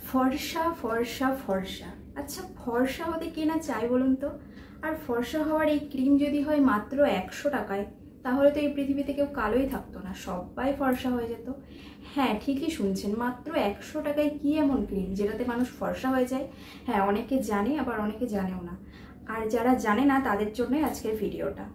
ফর্সা ফর্সা ফর্সা। আচ্ছা, ফর্সা হতে কে না চাই বলুন তো? আর ফর্সা হওয়ার এই ক্রিম যদি হয় মাত্র 100 টাকায়, তাহলে তো এই পৃথিবীতে কেউ কালোই থাকতো না, সবাই ফর্সা হয়ে যেত। হ্যাঁ, ঠিকই শুনছেন, মাত্র 100 টাকায় কি এমন ক্রিম যেটাতে মানুষ ফর্সা হয়ে যায়? হ্যাঁ, অনেকে জানে, আবার অনেকে জানেও না। আর যারা জানে না তাদের জন্যই আজকের ভিডিওটা।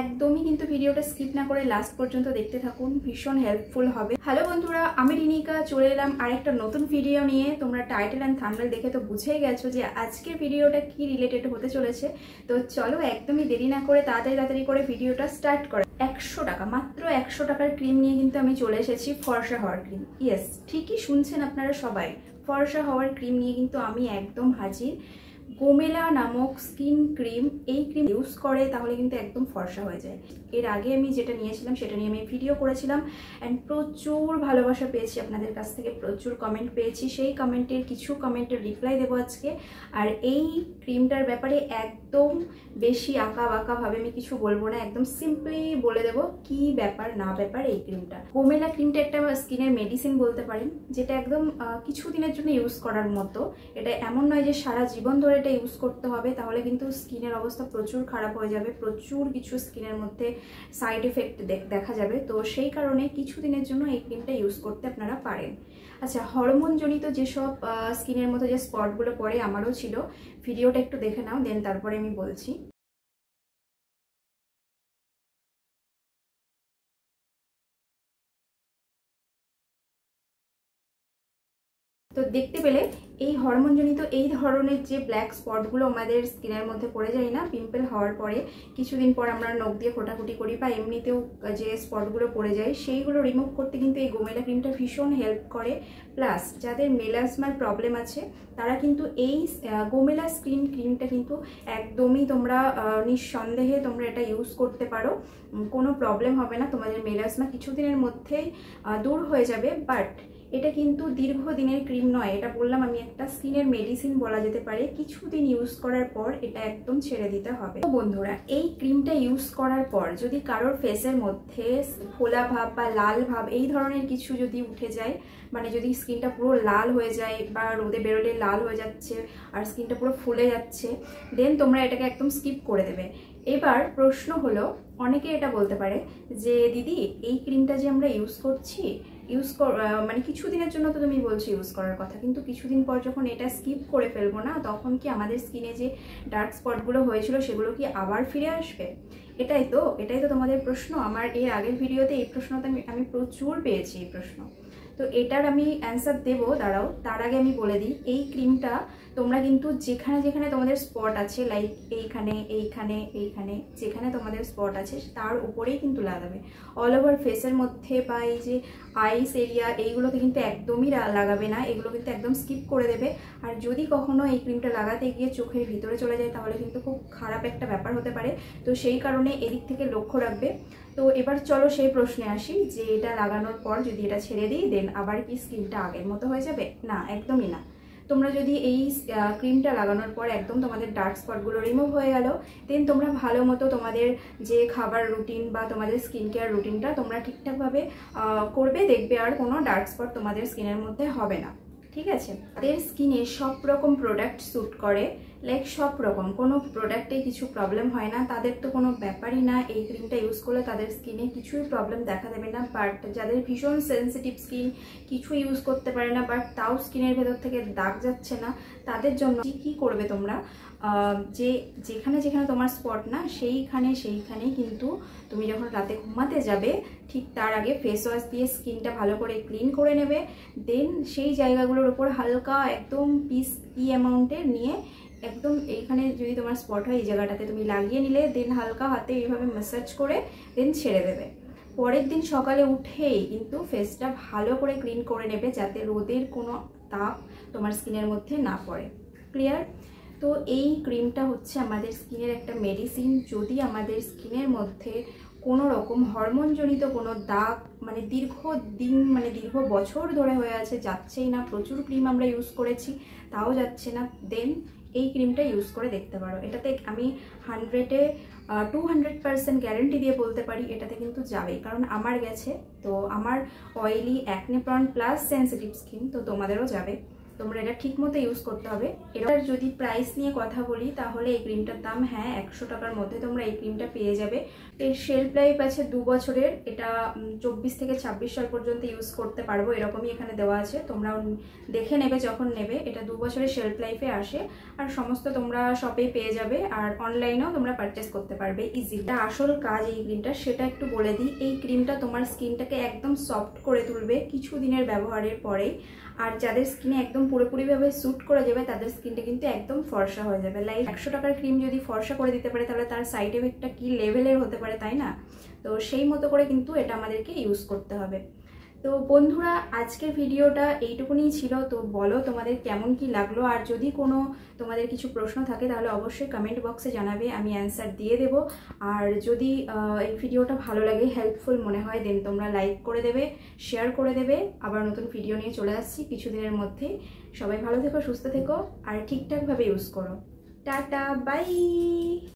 একদমই কিন্তু ভিডিওটা স্কিপ না করে লাস্ট পর্যন্ত দেখতে থাকুন, ভীষণ হেল্পফুল হবে। হ্যালো বন্ধুরা, আমি রিনিকা চলে এলাম আরেকটা নতুন ভিডিও নিয়ে। তোমরা টাইটেল অ্যান্ড থাম্বনেল দেখে তো বুঝেই গেছো যে আজকের ভিডিওটা কি রিলেটেড হতে চলেছে। তো চলো একদমই দেরি না করে তাড়াতাড়ি করে ভিডিওটা স্টার্ট করে। 100 টাকা, মাত্র 100 টাকার ক্রিম নিয়ে কিন্তু আমি চলে এসেছি, ফর্সা হওয়ার ক্রিম। ইয়েস, ঠিকই শুনছেন আপনারা সবাই, ফর্সা হওয়ার ক্রিম নিয়ে কিন্তু আমি একদম হাজির। গোমেলা নামক স্কিন ক্রিম, এই ক্রিম ইউজ করে তাহলে কিন্তু একদম ফর্সা হয়ে যায়। এর আগে আমি যেটা নিয়েছিলাম সেটা নিয়ে আমি ভিডিও করেছিলাম, অ্যান্ড প্রচুর ভালোবাসা পেয়েছি আপনাদের কাছ থেকে, প্রচুর কমেন্ট পেয়েছি। সেই কিছু কমেন্টের রিপ্লাই দেবো আজকে। আর এই ক্রিমটার ব্যাপারে একদম বেশি আঁকা বাঁকাভাবে আমি কিছু বলবো না, একদম সিম্পলি বলে দেবো কি ব্যাপার না ব্যাপার এই ক্রিমটা। গোমেলা ক্রিমটা একটা স্কিনের মেডিসিন বলতে পারেন, যেটা একদম কিছু দিনের জন্য ইউজ করার মতো। এটা এমন নয় যে সারা জীবন ধরে এটা ইউজ করতে হবে, তাহলে কিন্তু স্কিনের অবস্থা প্রচুর খারাপ হয়ে যাবে, প্রচুর কিছু স্কিনের মধ্যে সাইড এফেক্ট দেখা যাবে। তো সেই কারণে কিছু দিনের জন্য এই ক্রিমটা ইউজ করতে আপনারা পারেন। আচ্ছা, হরমোনজনিত যেসব স্কিনের মধ্যে যে স্পটগুলো পড়ে, আমারও ছিল, ভিডিওটা একটু দেখে নাও, দেন তারপরে আমি বলছি। তো দেখতে পেলে এই হরমোনজনিত এই ধরনের যে ব্ল্যাক স্পটগুলো আমাদের স্কিনের মধ্যে পড়ে যায় না, পিম্পল হওয়ার পরে কিছুদিন পর আমরা নখ দিয়ে ফোটাফুটি করি বা এমনিতেও যে স্পটগুলো পড়ে যায়, সেইগুলো রিমুভ করতে কিন্তু এই গোমেলা ক্রিমটা ভীষণ হেল্প করে। প্লাস যাদের মেলাজমার প্রবলেম আছে তারা কিন্তু এই গোমেলা স্কিন ক্রিমটা কিন্তু একদমই তোমরা নিঃসন্দেহে তোমরা এটা ইউজ করতে পারো, কোনো প্রবলেম হবে না, তোমাদের মেলাজমা কিছুদিনের মধ্যেই দূর হয়ে যাবে। বাট এটা কিন্তু দীর্ঘদিনের ক্রিম নয়, এটা বললাম আমি একটা স্কিনের মেডিসিন বলা যেতে পারে। কিছুদিন ইউজ করার পর এটা একদম ছেড়ে দিতে হবে। তো বন্ধুরা, এই ক্রিমটা ইউজ করার পর যদি কারোর ফেসের মধ্যে ফোলা ভাব বা লাল ভাব এই ধরনের কিছু যদি উঠে যায়, মানে যদি স্কিনটা পুরো লাল হয়ে যায় বা রোদে বেরোলে লাল হয়ে যাচ্ছে আর স্কিনটা পুরো ফুলে যাচ্ছে, দেন তোমরা এটাকে একদম স্কিপ করে দেবে। এবার প্রশ্ন হলো, অনেকে এটা বলতে পারে যে দিদি এই ক্রিমটা যে আমরা ইউজ করছি, মানে কিছুদিনের জন্য তো তুমি বলছো ইউজ করার কথা, কিন্তু কিছুদিন পর যখন এটা স্কিপ করে ফেলবো না, তখন কি আমাদের স্কিনে যে ডার্ক স্পটগুলো হয়েছিল সেগুলো কি আবার ফিরে আসবে? এটাই তো তোমাদের প্রশ্ন। আমার এর আগের ভিডিওতে এই প্রশ্নটা আমি প্রচুর পেয়েছি এই প্রশ্ন। তো এটার আমি অ্যান্সার দেবো, দাঁড়াও, তার আগে আমি বলে দিই এই ক্রিমটা তোমরা কিন্তু যেখানে যেখানে তোমাদের স্পট আছে, লাইক এইখানে এইখানে এইখানে যেখানে তোমাদের স্পট আছে তার উপরেই কিন্তু লাগাবে। অল ওভার ফেসের মধ্যে বা এই যে আইস এরিয়া এইগুলোতে কিন্তু একদমই লাগাবে না, এগুলো কিন্তু একদম স্কিপ করে দেবে। আর যদি কখনো এই ক্রিমটা লাগাতে গিয়ে চোখের ভিতরে চলে যায় তাহলে কিন্তু খুব খারাপ একটা ব্যাপার হতে পারে। তো সেই কারণে এদিক থেকে লক্ষ্য রাখবে। তো এবার চলো সেই প্রশ্নে আসি যে এটা লাগানোর পর যদি এটা ছেড়ে দিই, দেন আবার কি স্কিনটা আগের মতো হয়ে যাবে? না, একদমই না। তোমরা যদি এই ক্রিমটা লাগানোর পর একদম তোমাদের ডার্ক স্পটগুলো রিমুভ হয়ে গেল, দেন তোমরা ভালো মতো তোমাদের যে খাবার রুটিন বা তোমাদের স্কিন কেয়ার রুটিনটা তোমরা ঠিকঠাকভাবে করবে, দেখবে আর কোনো ডার্ক স্পট তোমাদের স্কিনের মধ্যে হবে না। ঠিক আছে? তাদের স্কিনে সব রকম প্রোডাক্ট স্যুট করে, লাইক সব রকম, কোনো প্রোডাক্টে কিছু প্রবলেম হয় না, তাদের তো কোনো ব্যাপারই না। এই ক্রিমটা ইউজ করলে তাদের স্কিনে কিছুই প্রবলেম দেখা দেবে না। বাট যাদের ভীষণ সেন্সিটিভ স্কিন, কিছু ইউজ করতে পারে না, বাট তাও স্কিনের ভেতর থেকে দাগ যাচ্ছে না, তাদের জন্য কি করবে তোমরা, যে যেখানে যেখানে তোমার স্পট না সেইখানেই কিন্তু তুমি যখন রাতে ঘুমাতে যাবে ঠিক তার আগে ফেস ওয়াশ দিয়ে স্কিনটা ভালো করে ক্লিন করে নেবে। দেন সেই জায়গাগুলোর উপর হালকা একদম পি অ্যামাউন্টের নিয়ে একদম এইখানে যদি তোমার স্পট হয় এই জায়গাটাতে তুমি লাগিয়ে নিলে, দেন হালকা হাতে এইভাবে ম্যাসাজ করে দেন ছেড়ে দেবে। পরের দিন সকালে উঠেই কিন্তু ফেসটা ভালো করে ক্লিন করে নেবে, যাতে রোদের কোনো তাপ তোমার স্কিনের মধ্যে না পড়ে। ক্লিয়ার? তো এই ক্রিমটা হচ্ছে আমাদের স্কিনের একটা মেডিসিন। যদি আমাদের স্কিনের মধ্যে কোনো রকম হরমোনজনিত কোনো দাগ, মানে দীর্ঘ বছর ধরে হয়ে আছে, যাচ্ছেই না, প্রচুর ক্রিম আমরা ইউজ করেছি তাও যাচ্ছে না, দেন এই ক্রিমটা ইউজ করে দেখতে পারো। এটাতে আমি 200% গ্যারেন্টি দিয়ে বলতে পারি এটাতে কিন্তু যাবেই, কারণ আমার গেছে। তো আমার oily, acne prawn plus sensitive skin, তো তোমাদেরও যাবে। তোমরা এটা ঠিক মতো ইউজ করতে হবে। এটার যদি প্রাইস নিয়ে কথা বলি তাহলে এই ক্রিমটার দাম হ্যাঁ 100 টাকার মধ্যে তোমরা এই ক্রিমটা পেয়ে যাবে। এর শেলফ লাইফ আছে 2 বছরের, এটা 24 থেকে 26 সাল পর্যন্ত ইউজ করতে পারবো, এরকমই এখানে দেওয়া আছে, তোমরাও দেখে নেবে যখন নেবে। এটা 2 বছরের শেলফ লাইফে আসে আর সমস্ত তোমরা শপে পেয়ে যাবে, আর অনলাইনেও তোমরা পারচেস করতে পারবে ইজি। এটা আসল কাজ এই ক্রিমটা সেটা একটু বলে দিই। এই ক্রিমটা তোমার স্কিনটাকে একদম সফট করে তুলবে কিছু দিনের ব্যবহারের পরেই, আর যাদের স্কিনে একদম পুরোপুরিভাবে স্যুট করে যাবে তাদের স্কিনটা কিন্তু একদম ফর্সা হয়ে যাবে। লাইক 100 টাকার ক্রিম যদি ফর্সা করে দিতে পারে তাহলে তার সাইড এফেক্টটা কি লেভেলের হতে পারে, তাই না? তো সেই মতো করে কিন্তু এটা আমাদেরকে ইউজ করতে হবে। তো বন্ধুরা আজকের ভিডিওটা এইটুকুনি ছিল। তো বলো তোমাদের কেমন কি লাগলো, আর যদি কোনো তোমাদের কিছু প্রশ্ন থাকে তাহলে অবশ্যই কমেন্ট বক্সে জানাবে, আমি অ্যান্সার দিয়ে দেবো। আর যদি এই ভিডিওটা ভালো লাগে, হেল্পফুল মনে হয়, দেন তোমরা লাইক করে দেবে, শেয়ার করে দেবে। আবার নতুন ভিডিও নিয়ে চলে আসছি কিছুদিনের মধ্যেই। সবাই ভালো থেকো, সুস্থ থেকো আর ঠিকঠাকভাবে ইউজ করো। Tata, by.